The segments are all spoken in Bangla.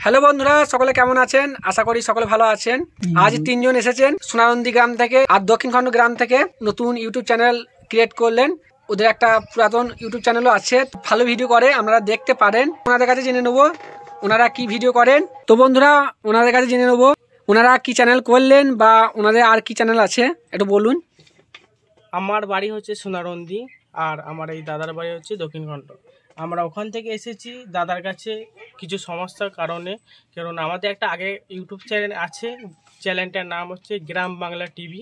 হ্যালো বন্ধুরা, সকলে কেমন আছেন? আশা করি সকলে ভালো আছেন। আজ তিনজন এসেছেন সোনারন্দি গ্রাম থেকে আর দক্ষিণখণ্ড গ্রাম থেকে। নতুন ইউটিউব চ্যানেল ক্রিয়েট করলেন। ওদের একটা পুরাতন ইউটিউব চ্যানেলও আছে, ভালো ভিডিও করে, আপনারা দেখতে পারেন। ওনাদের কাছে জেনে নেবো ওনারা কি ভিডিও করেন। তো বন্ধুরা, ওনাদের কাছে জেনে নেবো ওনারা কি চ্যানেল করলেন বা ওনাদের আর কি চ্যানেল আছে, একটু বলুন। আমার বাড়ি হচ্ছে সোনারন্দি আর আমার এই দাদার বাড়ি হচ্ছে দক্ষিণখণ্ড। আমরা ওখান থেকে এসেছি দাদার কাছে কিছু সমস্যার কারণে, কারণ আমাদের একটা আগে ইউটিউব চ্যানেল আছে, চ্যানেলটার নাম হচ্ছে গ্রাম বাংলা টিভি।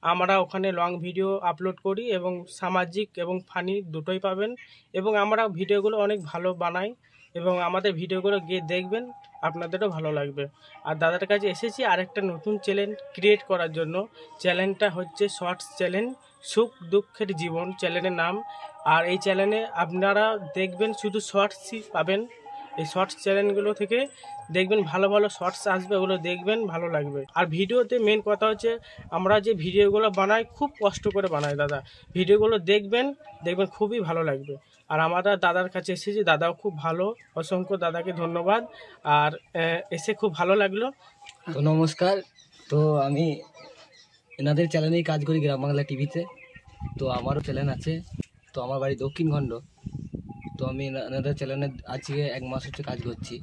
আমরা ওখানে লং ভিডিও আপলোড করি এবং সামাজিক এবং ফানি দুটোই পাবেন, এবং আমরা ভিডিওগুলো অনেক ভালো বানাই এবং আমাদের ভিডিওগুলো গিয়ে দেখবেন, আপনাদেরও ভালো লাগবে। আর দাদার কাছে এসেছি আরেকটা নতুন চ্যানেল ক্রিয়েট করার জন্য। চ্যানেলটা হচ্ছে শর্টস চ্যানেল, সুখ দুঃখের জীবন চ্যানেলের নাম। আর এই চ্যানেলে আপনারা দেখবেন শুধু শর্টসই পাবেন। এই শর্টস চ্যানেলগুলো থেকে দেখবেন ভালো ভালো শর্টস আসবে, ওগুলো দেখবেন, ভালো লাগবে। আর ভিডিওতে মেন কথা হচ্ছে আমরা যে ভিডিওগুলো বানাই খুব কষ্ট করে বানাই দাদা। ভিডিওগুলো দেখবেন খুবই ভালো লাগবে। আর আমরা দাদার কাছে এসেছি, দাদাও খুব ভালো, অসংখ্য দাদাকে ধন্যবাদ। আর এসে খুব ভালো লাগলো। তো নমস্কার। তো আমি এনাদের চ্যানেলেই কাজ করি, গ্রাম বাংলা টিভিতে। তো আমারও চ্যানেল আছে। তো আমার বাড়ি দক্ষিণখণ্ড। তো আমি এনাদের চ্যানেলে আজকে 1 মাস হচ্ছে কাজ করছি।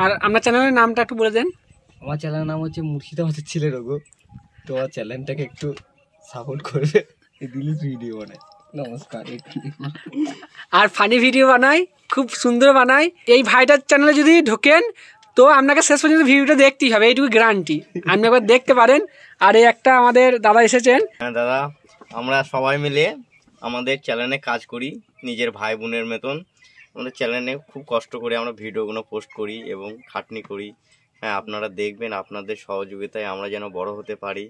আর আপনার চ্যানেলের নামটা একটু বলে দেন। আমার চ্যানেলের নাম হচ্ছে মুর্শিদাবাদের ছেলে রঘু। তো আমার চ্যানেলটাকে একটু সাপোর্ট করবে। দিলিপ ভিডিও বানায়। নমস্কার। আর ফানি ভিডিও বানাই, খুব সুন্দর বানাই। এই ভাইটার চ্যানেলে যদি ঢোকেন তো আপনাকে শেষ পর্যন্ত ভিডিওটা দেখতেই হবে, এইটুকু গ্যারান্টি। আপনি একবার দেখতে পারেন। আর এই একটা আমাদের দাদা এসেছেন। হ্যাঁ দাদা, আমরা সবাই মিলে আমাদের চ্যানেলে কাজ করি নিজের ভাই বোনের মতন। আমাদের চ্যানেলে খুব কষ্ট করে আমরা ভিডিওগুলো পোস্ট করি এবং খাটনি করি। হ্যাঁ, আপনারা দেখবেন, আপনাদের সহযোগিতায় আমরা যেন বড় হতে পারি,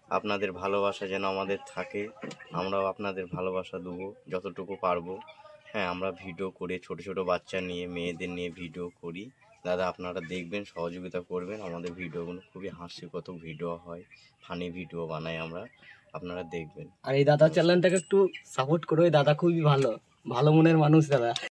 আপনাদের ভালোবাসা যেন আমাদের থাকে। আমরাও আপনাদের ভালোবাসা দেবো যতটুকু পারবো। হ্যাঁ, আমরা ভিডিও করে ছোট ছোট বাচ্চা নিয়ে, মেয়েদের নিয়ে ভিডিও করি। দাদা আপনারা দেখবেন, সহযোগিতা করবেন। আমাদের ভিডিওগুলো খুবই হাস্যকর ভিডিও হয়, ফানি ভিডিও বানাই আমরা, আপনারা দেখবেন। আর এই দাদা চ্যানেলটাকে একটু সাপোর্ট করো। এই দাদা খুবই ভালো ভালো মনের মানুষ দাদা।